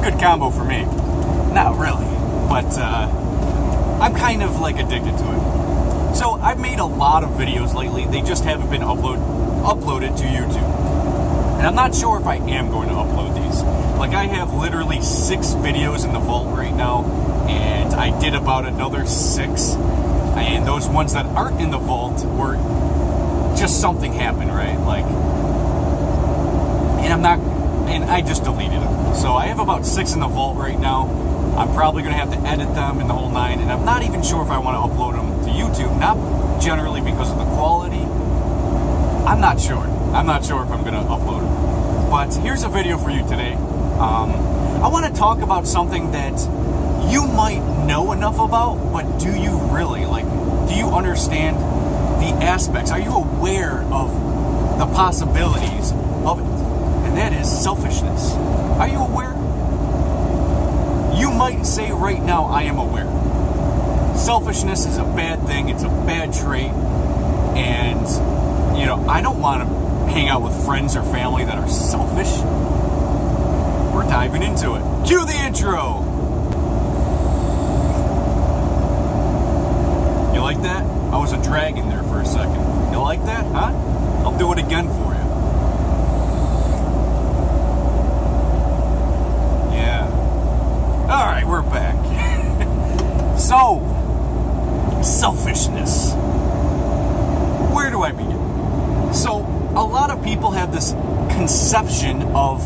good combo for me. Not really, but I'm kind of like addicted to it. So I've made a lot of videos lately. They just haven't been uploaded to YouTube. And I'm not sure if I am going to upload these. Like, I have literally 6 videos in the vault right now, and I did about another 6. And those ones that aren't in the vault were just something happened, right? Like, and I just deleted them. So I have about 6 in the vault right now. I'm probably going to have to edit them in the whole 9, and I'm not even sure if I want to upload them to YouTube. Not generally because of the quality. I'm not sure. I'm not sure if I'm going to upload them. But here's a video for you today. I want to talk about something that you might know enough about, but do you really? Like, do you understand the aspects? Are you aware of the possibilities of it? And that is selfishness. Are you aware? You might say right now, I am aware. Selfishness is a bad thing. It's a bad trait. And, you know, I don't want to hang out with friends or family that are selfish. We're diving into it. Cue the intro. You like that? I was a dragon there for a second. You like that, huh? I'll do it again for you. Yeah. All right, we're back. So, selfishness. Where do I begin? So, a lot of people have this conception of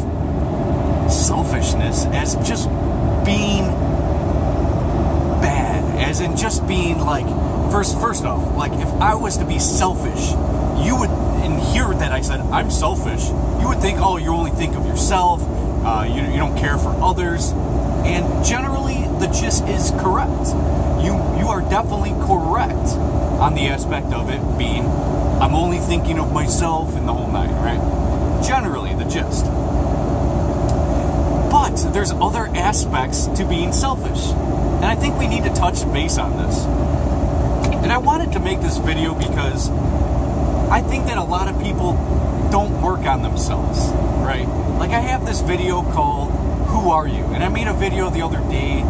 selfishness as just being bad, as in just being like, first off, like, if I was to be selfish, you would, and hear that I said I'm selfish, you would think, oh, you only think of yourself, you don't care for others, and generally the gist is correct. You are definitely correct on the aspect of it being, I'm only thinking of myself and the whole 9, right? Generally, the gist. But there's other aspects to being selfish, and I think we need to touch base on this. And I wanted to make this video because I think that a lot of people don't work on themselves, right? Like, I have this video called Who Are You? And I made a video the other day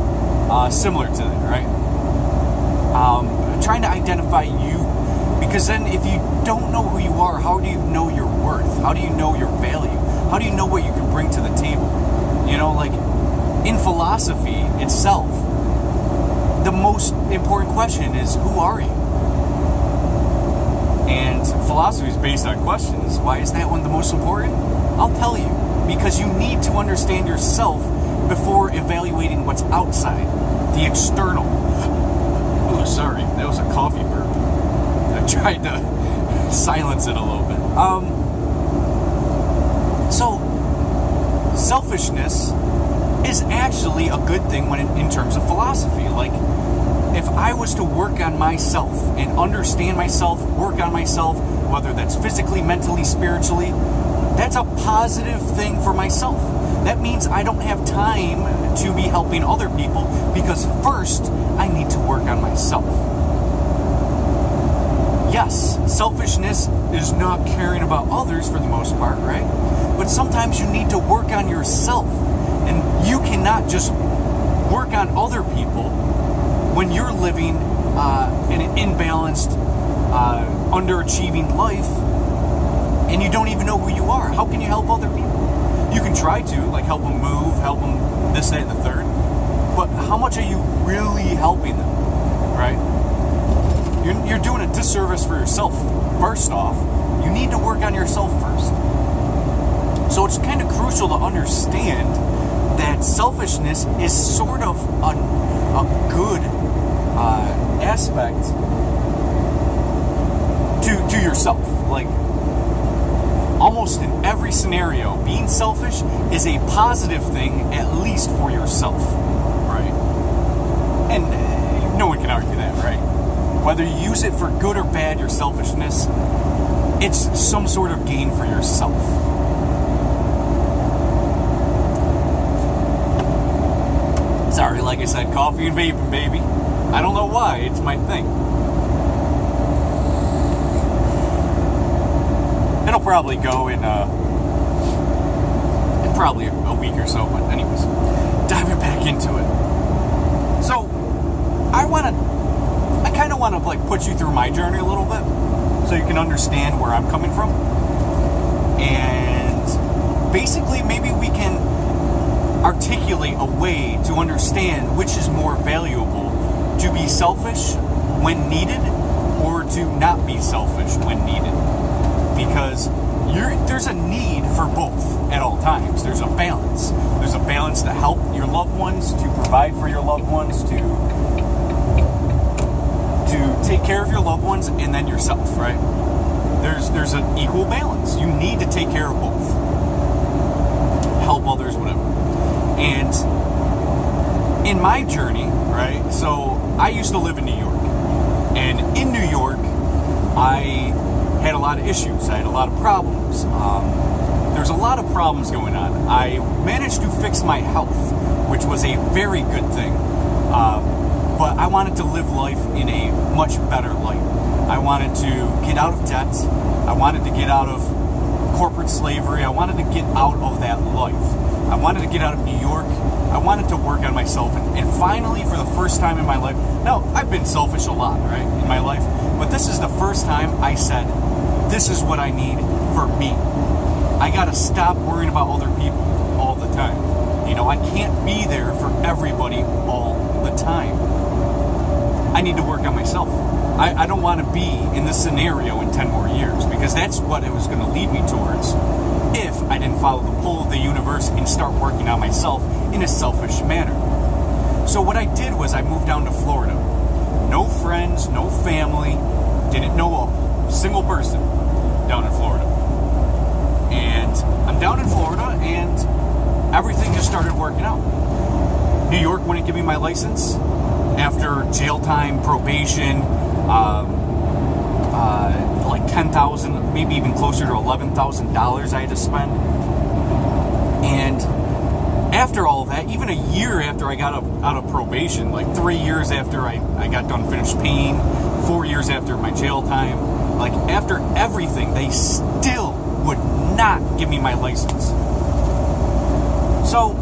similar to that, right? Trying to identify you. Because then if you don't know who you are, how do you know your worth? How do you know your value? How do you know what you can bring to the table? You know, like, in philosophy itself, the most important question is, who are you? And philosophy is based on questions. Why is that one the most important? I'll tell you. Because you need to understand yourself before evaluating what's outside, the external. Oh, sorry, that was a coffee burp. I tried to silence it a little bit. So, selfishness is actually a good thing when in terms of philosophy. Like, if I was to work on myself and understand myself, work on myself, whether that's physically, mentally, spiritually, that's a positive thing for myself. That means I don't have time to be helping other people because first I need to work on myself. Yes, selfishness is not caring about others for the most part, right? But sometimes you need to work on yourself. And you cannot just work on other people when you're living in an imbalanced, underachieving life and you don't even know who you are. How can you help other people? You can try to, like, help them move, help them this, that, and the third. But how much are you really helping them, right? You're doing a disservice for yourself. First off, you need to work on yourself first. So it's kind of crucial to understand that selfishness is sort of a good aspect to yourself. Like, almost in every scenario, being selfish is a positive thing, at least for yourself, right? And no one can argue that, right? Whether you use it for good or bad, your selfishness, it's some sort of gain for yourself. Sorry, like I said, coffee and vaping, baby. I don't know why, it's my thing. It'll probably go in probably a week or so, but anyways. diving back into it. So, I kind of want to like put you through my journey a little bit so you can understand where I'm coming from. And basically, maybe we can articulate a way to understand which is more valuable, to be selfish when needed or to not be selfish when needed. Because there's a need for both at all times. There's a balance. There's a balance to help your loved ones, to provide for your loved ones, to take care of your loved ones, and then yourself, right? There's an equal balance. You need to take care of both. Help others, whatever. And in my journey, right, so I used to live in New York. And in New York, I had a lot of issues. I had a lot of problems. There's a lot of problems going on. I managed to fix my health, which was a very good thing. But I wanted to live life in a much better light. I wanted to get out of debt. I wanted to get out of corporate slavery. I wanted to get out of that life. I wanted to get out of New York. I wanted to work on myself. And finally, for the first time in my life, now, I've been selfish a lot, right, in my life. But this is the first time I said, this is what I need for me. I got to stop worrying about other people all the time. You know, I can't be there for everybody all the time. I need to work on myself. I don't want to be in this scenario in 10 more years, because that's what it was going to lead me towards if I didn't follow the pull of the universe and start working on myself in a selfish manner. So what I did was I moved down to Florida. No friends, no family, didn't know a single person down in Florida. And I'm down in Florida, and everything just started working out. New York wouldn't give me my license. After jail time, probation, like $10,000, maybe even closer to $11,000 I had to spend. And after all of that, even a year after I got out of probation, like 3 years after I got done finished paying, 4 years after my jail time, like after everything, they still would not give me my license. So,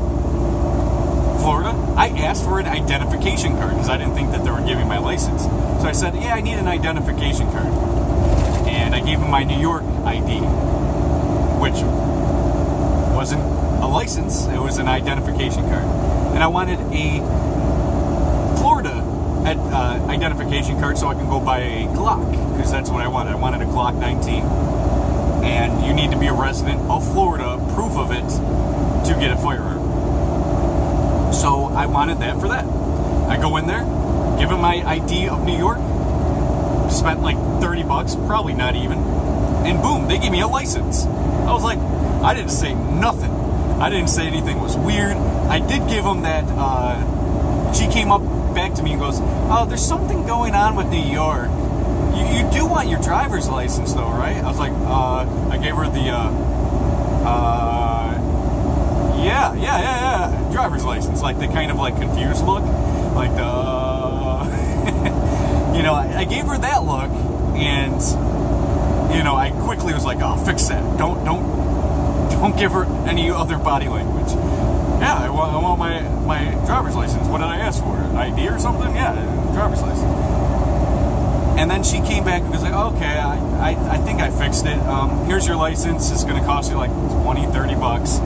Florida, I asked for an identification card because I didn't think that they were giving my license. So I said, yeah, I need an identification card. And I gave them my New York ID, which wasn't a license, it was an identification card. And I wanted a Florida identification card so I can go buy a Glock, because that's what I wanted. I wanted a Glock 19. And you need to be a resident of Florida, proof of it, to get a firearm. So I wanted that for that. I go in there, give them my ID of New York, spent like $30, probably not even, and boom, they gave me a license. I was like, I didn't say nothing. I didn't say anything was weird. I did give them that, she came up back to me and goes, oh, there's something going on with New York. You do want your driver's license though, right? I was like, I gave her the, yeah, driver's license. Like the kind of like confused look. Like you know, I gave her that look, and, you know, I quickly was like, oh, fix that. Don't give her any other body language. Yeah, I want my driver's license. What did I ask for? An ID or something? Yeah, driver's license. And then she came back and was like, okay, I think I fixed it. Here's your license. It's going to cost you like $20-$30.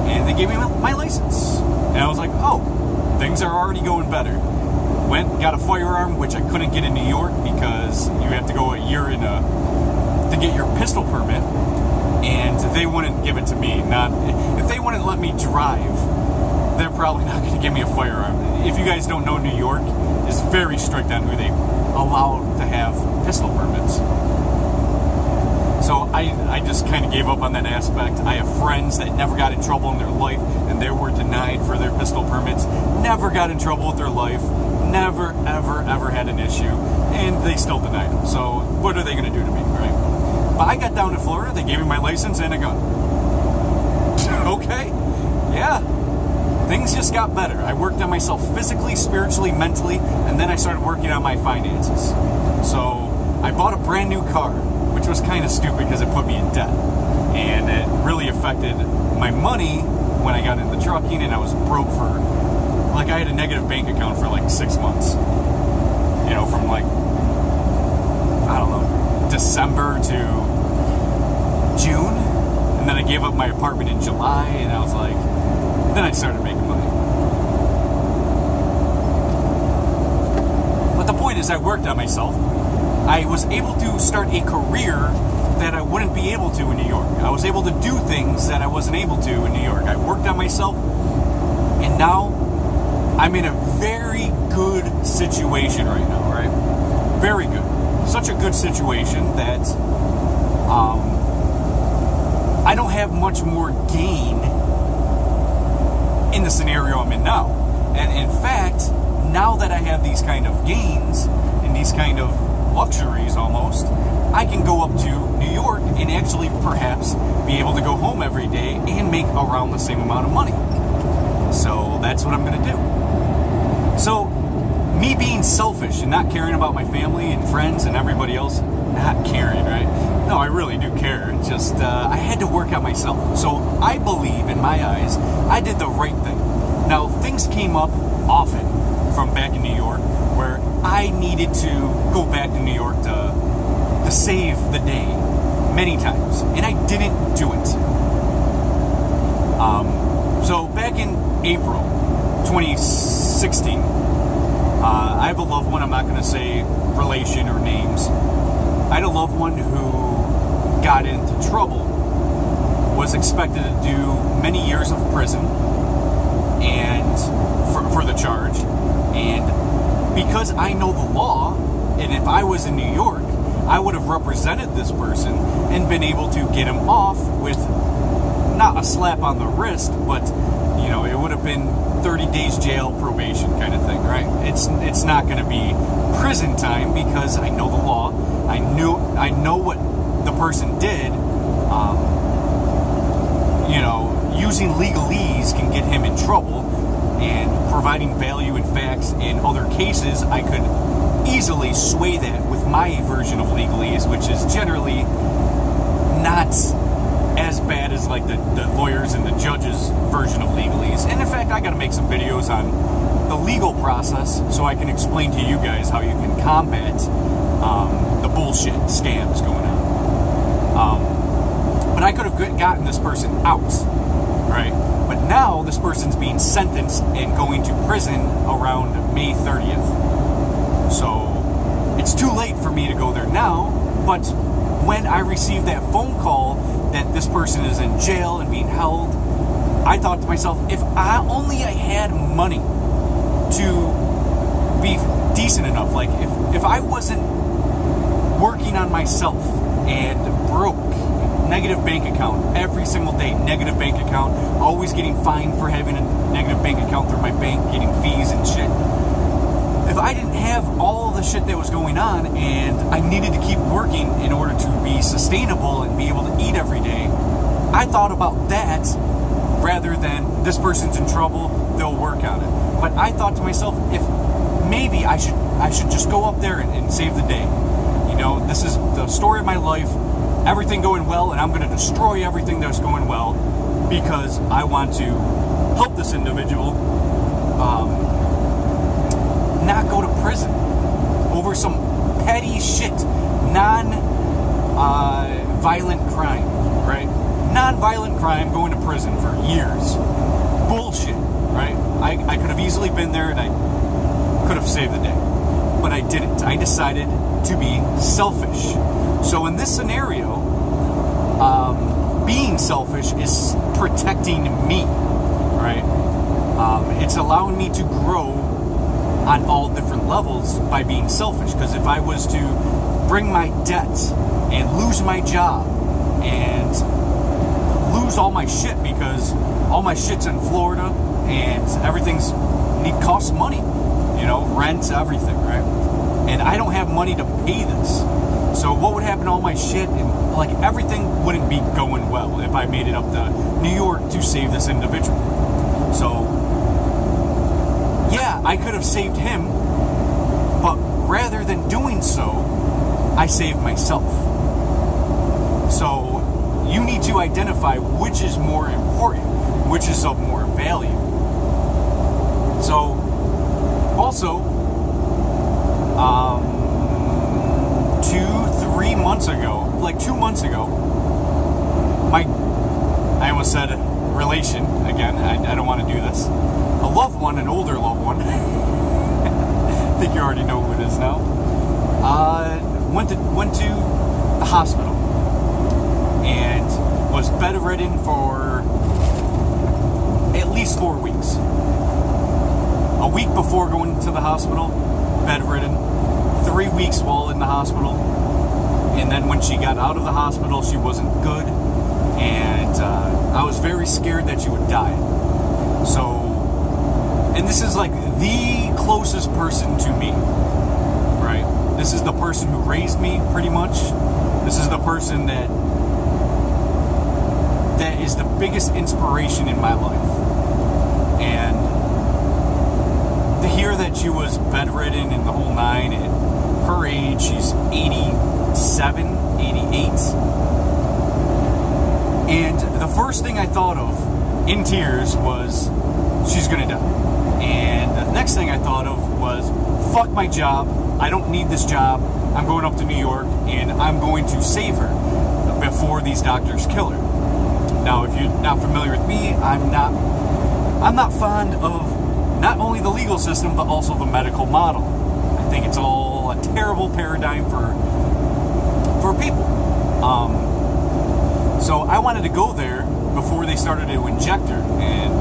And they gave me my license. And I was like, oh, things are already going better. Went, got a firearm, which I couldn't get in New York because you have to go a year to get your pistol permit. And they wouldn't give it to me. If they wouldn't let me drive, they're probably not going to give me a firearm. If you guys don't know, New York is very strict on who they allow to have pistol permits. So I just kind of gave up on that aspect. I have friends that never got in trouble in their life, and they were denied for their pistol permits. Never got in trouble with their life. Never, ever had an issue, and they still denied them. So what are they going to do to me, right? But I got down to Florida. They gave me my license and a gun. Okay, yeah. Things just got better. I worked on myself physically, spiritually, mentally, and then I started working on my finances. So I bought a brand new car, which was kind of stupid because it put me in debt. And it really affected my money when I got into trucking, and I was broke for like I had a negative bank account for like 6 months. You know, from like, I don't know, December to June. And then I gave up my apartment in July, and I was like, then I started making money. But the point is, I worked on myself. I was able to start a career that I wouldn't be able to in New York. I was able to do things that I wasn't able to in New York. I worked on myself, and now I'm in a very good situation right now, right? Very good. Such a good situation that I don't have much more gain in the scenario I'm in now. And in fact, now that I have these kind of gains and these kind of luxuries almost, I can go up to New York and actually perhaps be able to go home every day and make around the same amount of money. So that's what I'm going to do. So me being selfish and not caring about my family and friends and everybody else, not caring, right? No, I really do care. It's just I had to work out myself. So I believe, in my eyes, I did the right thing. Now, things came up often from back in New York where I needed to go back to New York to save the day many times, and I didn't do it. So back in April 2016, I have a loved one. I'm not going to say relation or names. I had a loved one who got into trouble, was expected to do many years of prison and for the charge. And because I know the law, and if I was in New York, I would have represented this person and been able to get him off with not a slap on the wrist, but you know, it would have been 30 days jail, probation kind of thing, right? It's not going to be prison time because I know the law. I know what the person did. You know, using legalese can get him in trouble, and providing value and facts in other cases, I could easily sway that with my version of legalese, which is generally not as bad as like the lawyers and the judges' version of legalese. And in fact, I got to make some videos on the legal process so I can explain to you guys how you can combat the bullshit scams going on. But I could have gotten this person out, right? But now this person's being sentenced and going to prison around May 30th. So it's too late for me to go there now. But when I received that phone call that this person is in jail and being held, I thought to myself, if I had money to be decent enough, like if I wasn't working on myself and broke, negative bank account every single day, negative bank account, always getting fined for having a negative bank account through my bank, getting fees and shit. If I didn't have all the shit that was going on and I needed to keep working in order to be sustainable and be able to eat every day, I thought about that rather than this person's in trouble, they'll work on it. But I thought to myself, if maybe I should just go up there and save the day. You know, this is the story of my life, everything going well, and I'm going to destroy everything that's going well because I want to help this individual not go to prison over some petty shit, non-violent crime, right? Non-violent crime, going to prison for years. Bullshit, right? I could have easily been there and I could have saved the day, but I didn't. I decided to be selfish. So in this scenario, being selfish is protecting me, right? It's allowing me to grow on all different levels by being selfish. Because if I was to bring my debt and lose my job and lose all my shit, because all my shit's in Florida and everything's costs money, you know, rent, everything, right? And I don't have money to pay this. So what would happen to all my shit? And like everything wouldn't be going well if I made it up to New York to save this individual. So yeah, I could have saved him, but rather than doing so, I saved myself. So you need to identify which is more important, which is of more value. So, also, 2 months ago, like 2 months ago, I almost said relation again. I don't want to do this. A loved one, an older loved one. I think you already know who it is now. Went to the hospital and was bedridden for at least 4 weeks. A week before going to the hospital, bedridden. 3 weeks while in the hospital. And then when she got out of the hospital, she wasn't good. And I was very scared that she would die. So, and this is like the closest person to me, right? This is the person who raised me, pretty much. This is the person that is the biggest inspiration in my life. And to hear that she was bedridden and the whole nine at her age, she's 87, 88. And the first thing I thought of in tears was, she's gonna die. And the next thing I thought of was, fuck my job. I don't need this job. I'm going up to New York and I'm going to save her before these doctors kill her. Now, if you're not familiar with me, I'm not fond of not only the legal system, but also the medical model. I think it's all a terrible paradigm for people. So I wanted to go there before they started to inject her, and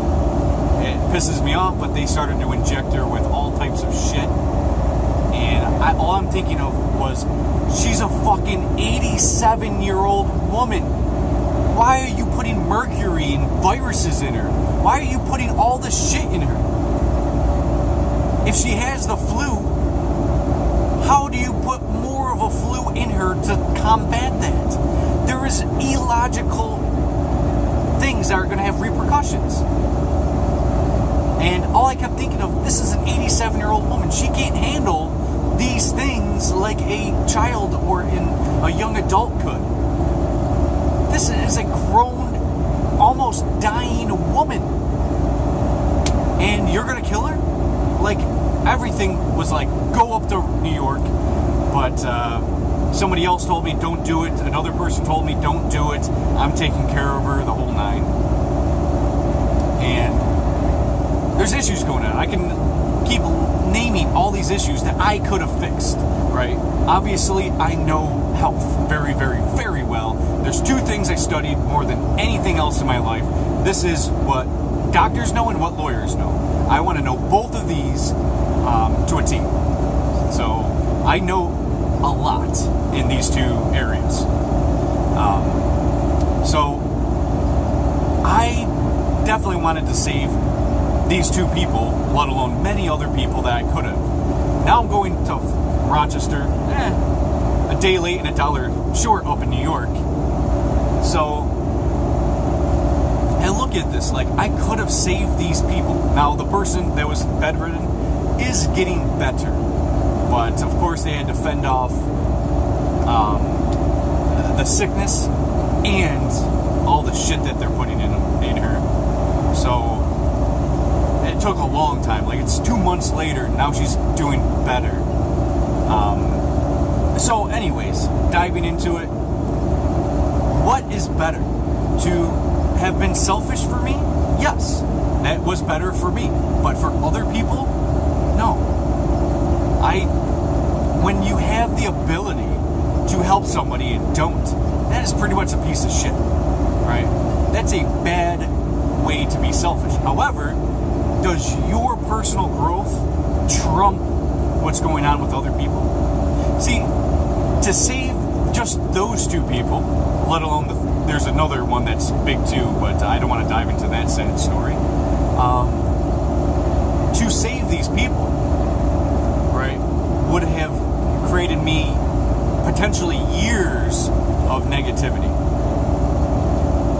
it pisses me off, but they started to inject her with all types of shit. And all I'm thinking of was, she's a fucking 87-year-old woman. Why are you putting mercury and viruses in her? Why are you putting all this shit in her? If she has the flu, how do you put more of a flu in her to combat that? There is illogical things that are going to have repercussions. And all I kept thinking of, this is an 87-year-old woman. She can't handle these things like a child or a young adult could. This is a grown, almost dying woman. And you're going to kill her? Like, everything was like, go up to New York. But somebody else told me, don't do it. Another person told me, don't do it. I'm taking care of her, the whole nine. And there's issues going on. I can keep naming all these issues that I could have fixed, right? Obviously, I know health very, very, very well. There's two things I studied more than anything else in my life. This is what doctors know and what lawyers know. I want to know both of these to a T. So I know a lot in these two areas. So I definitely wanted to save these two people, let alone many other people that I could have. Now I'm going to Rochester, a day late and $1 short up in New York. So, and look at this, like, I could have saved these people. Now, the person that was bedridden is getting better. But, of course, they had to fend off the sickness and all the shit that they're putting in her. So, it took a long time. Like, it's 2 months later, now she's doing better. So, anyways, diving into it, what is better? To have been selfish for me? Yes, that was better for me. But for other people? No. When you have the ability to help somebody and don't, that is pretty much a piece of shit, right? That's a bad way to be selfish. However, does your personal growth trump what's going on with other people? See, to save just those two people, let alone there's another one that's big too, but I don't want to dive into that sad story. To save these people, right, would have created me potentially years of negativity.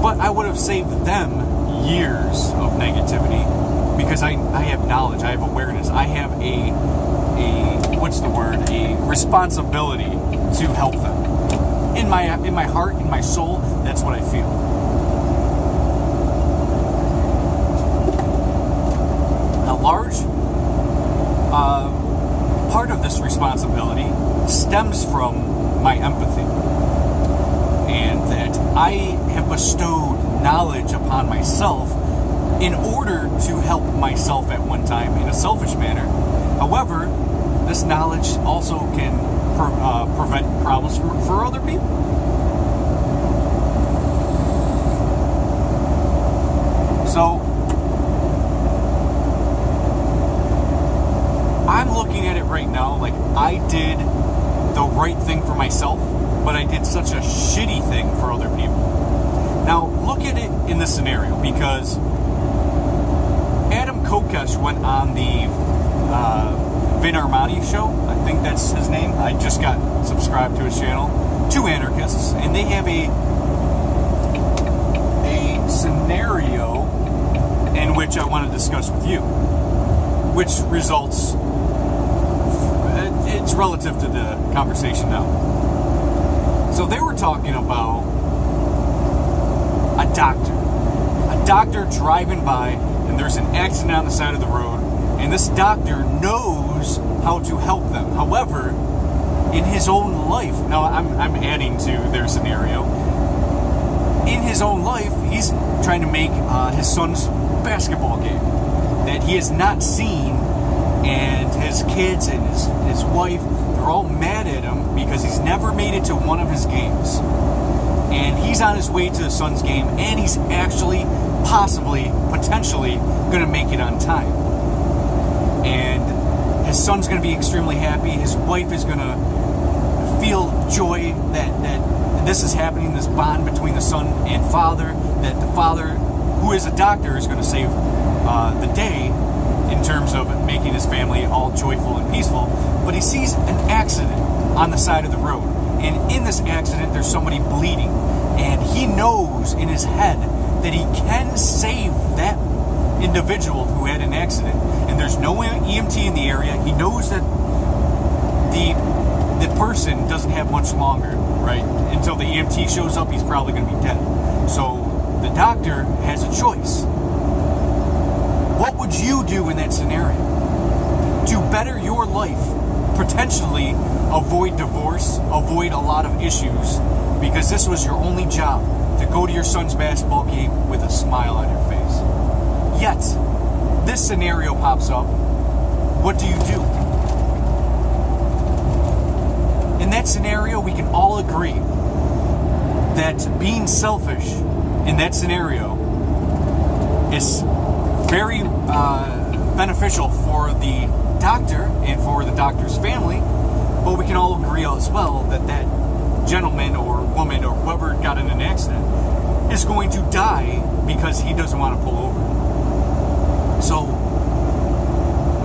But I would have saved them years of negativity because I have knowledge, I have awareness, I have a responsibility to help them. In my heart, in my soul, that's what I feel. A large I have bestowed knowledge upon myself in order to help myself at one time in a selfish manner. However, this knowledge also can prevent problems for other people. So, I'm looking at it right now like I did the right thing for myself, but I did such a shitty thing for other people. Now, look at it in this scenario, because Adam Kokesh went on the Vin Armani show. I think that's his name. I just got subscribed to his channel. Two anarchists, and they have a scenario in which I want to discuss with you, which results, it's relative to the conversation now. So they were talking about a doctor driving by, and there's an accident on the side of the road, and this doctor knows how to help them. However, in his own life, now I'm adding to their scenario, in his own life, he's trying to make his son's basketball game that he has not seen, and his kids and his wife, they're all mad at him because he's never made it to one of his games. And he's on his way to his son's game, and he's actually, potentially, going to make it on time. And his son's going to be extremely happy. His wife is going to feel joy that this is happening, this bond between the son and father, that the father, who is a doctor, is going to save the day in terms of making his family all joyful and peaceful. But he sees an accident on the side of the road. And in this accident, there's somebody bleeding. And he knows in his head that he can save that individual who had an accident. And there's no EMT in the area. He knows that the person doesn't have much longer, right? Until the EMT shows up, he's probably going to be dead. So the doctor has a choice. What would you do in that scenario? To better your life, potentially avoid divorce, avoid a lot of issues, because this was your only job, to go to your son's basketball game with a smile on your face. Yet, this scenario pops up. What do you do? In that scenario, we can all agree that being selfish in that scenario is very beneficial for the doctor and for the doctor's family, but we can all agree as well that that gentleman or woman or whoever got in an accident is going to die because he doesn't want to pull over. So,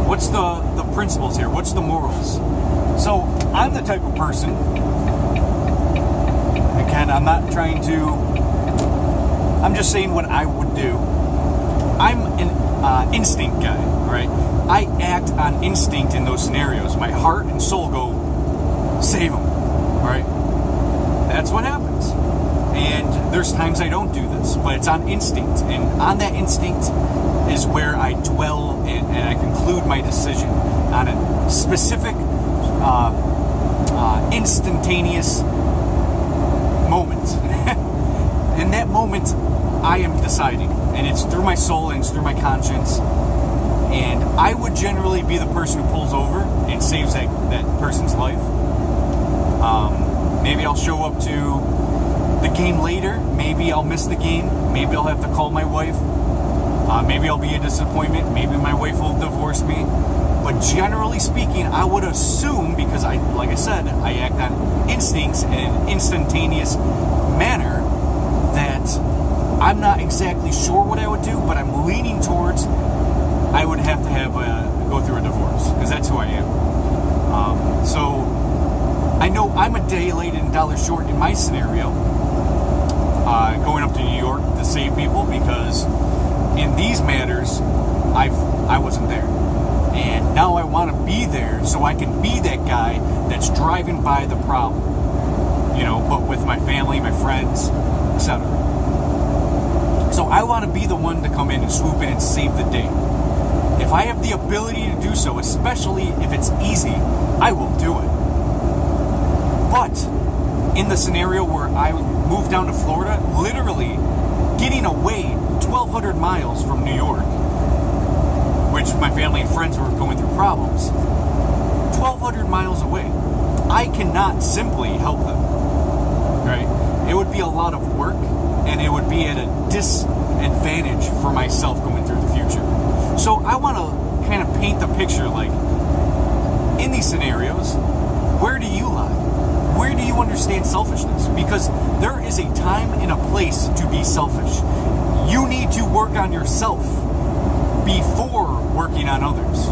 what's the principles here? What's the morals? So, I'm the type of person, again, I'm not trying to, I'm just saying what I would do. I'm an instinct guy, right? I act on instinct in those scenarios. My heart and soul go, save him, right? That's what happens. And there's times I don't do this, but it's on instinct. And on that instinct is where I dwell and I conclude my decision on a specific, instantaneous moment. In that moment, I am deciding. And it's through my soul and it's through my conscience. And I would generally be the person who pulls over and saves that person's life. Maybe I'll show up to the game later. Maybe I'll miss the game. Maybe I'll have to call my wife. Maybe I'll be a disappointment. Maybe my wife will divorce me. But generally speaking, I would assume, because like I said, I act on instincts in an instantaneous manner, that I'm not exactly sure what I would do, but I'm leaning towards I would have to go through a divorce, because that's who I am. So I know I'm a day late and a dollar short in my scenario, going up to New York to save people, because in these matters, I wasn't there. And now I want to be there so I can be that guy that's driving by the problem, but with my family, my friends, etc. So I want to be the one to come in and swoop in and save the day. If I have the ability to do so, especially if it's easy, I will do it. But in the scenario where I moved down to Florida, literally getting away 1,200 miles from New York, which my family and friends were going through problems. 1,200 miles away. I cannot simply help them, right? It would be a lot of work, and it would be at a disadvantage for myself going through the future. So I want to kind of paint the picture, like, in these scenarios, where do you lie? Where do you understand selfishness? Because there is a time and a place to be selfish. You need to work on yourself before working on others.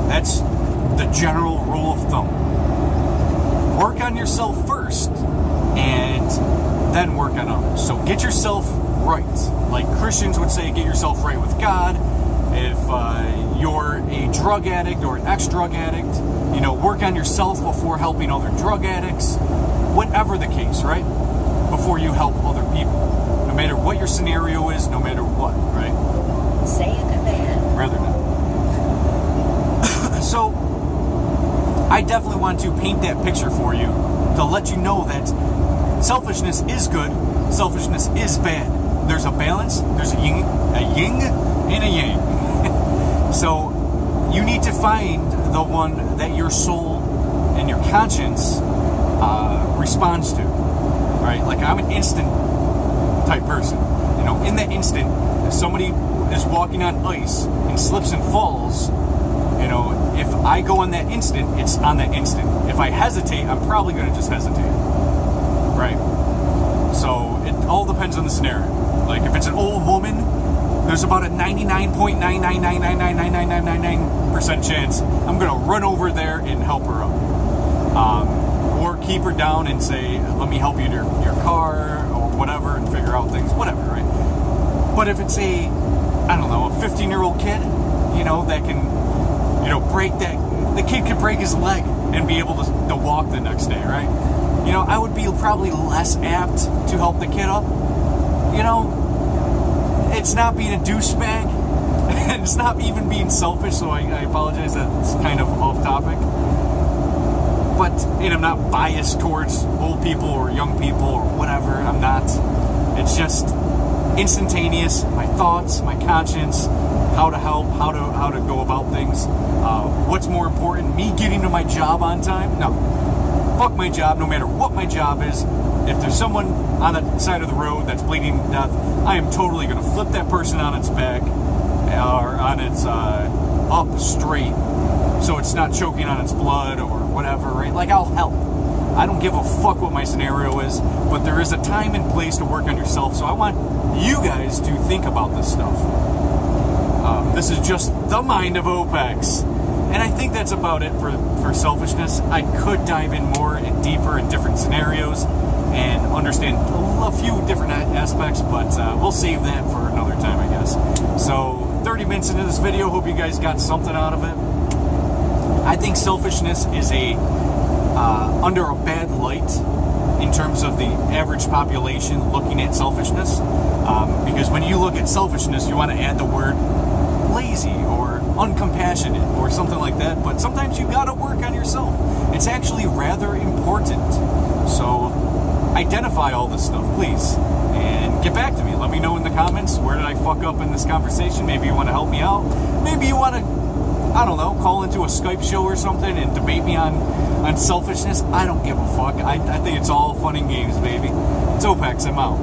That's the general rule of thumb. Work on yourself first, and then work on others. So get yourself right. Like Christians would say, get yourself right with God. If you're a drug addict or an ex-drug addict, work on yourself before helping other drug addicts. Whatever the case, right? Before you help other people. No matter what your scenario is, no matter what, right? Say a command. Rather not. So, I definitely want to paint that picture for you to let you know that selfishness is good, selfishness is bad. There's a balance, there's a yin and a yang. So, you need to find the one that your soul and your conscience responds to, right? Like, I'm an instant type person. In that instant, if somebody is walking on ice and slips and falls, if I go on that instant, it's on that instant. If I hesitate, I'm probably going to just hesitate, right? So it all depends on the scenario. Like, if it's an old woman, there's about a 99.999999999% chance I'm going to run over there and help her up. Or keep her down and say, let me help you to your car or whatever and figure out things, whatever, right? But if it's a 15-year-old kid, that can, break that, the kid could break his leg and be able to walk the next day, right? I would be probably less apt to help the kid up. It's not being a douchebag, and it's not even being selfish, so I apologize that it's kind of off topic. And I'm not biased towards old people or young people or whatever. I'm not. It's just instantaneous. My thoughts, my conscience, how to help, how to go about things. What's more important, me getting to my job on time? No. Fuck my job, no matter what my job is. If there's someone on the side of the road that's bleeding to death, I am totally going to flip that person on its back or on its up straight, so it's not choking on its blood or whatever, right? Like, I'll help. I don't give a fuck what my scenario is, but there is a time and place to work on yourself, so I want you guys to think about this stuff. This is just the mind of OPEX. And I think that's about it for selfishness. I could dive in more and deeper in different scenarios and understand a few different aspects, but we'll save that for another time, I guess. So, 30 minutes into this video, hope you guys got something out of it. I think selfishness is under a bad light in terms of the average population looking at selfishness. Because when you look at selfishness, you want to add the word lazy or uncompassionate or something like that, but sometimes you gotta work on yourself. It's actually rather important. So identify all this stuff, please, and get back to me. Let me know in the comments, where did I fuck up in this conversation? Maybe you want to help me out. Maybe you want to, call into a Skype show or something and debate me on selfishness. I don't give a fuck. I think it's all fun and games, baby. It's OPEX, I'm out.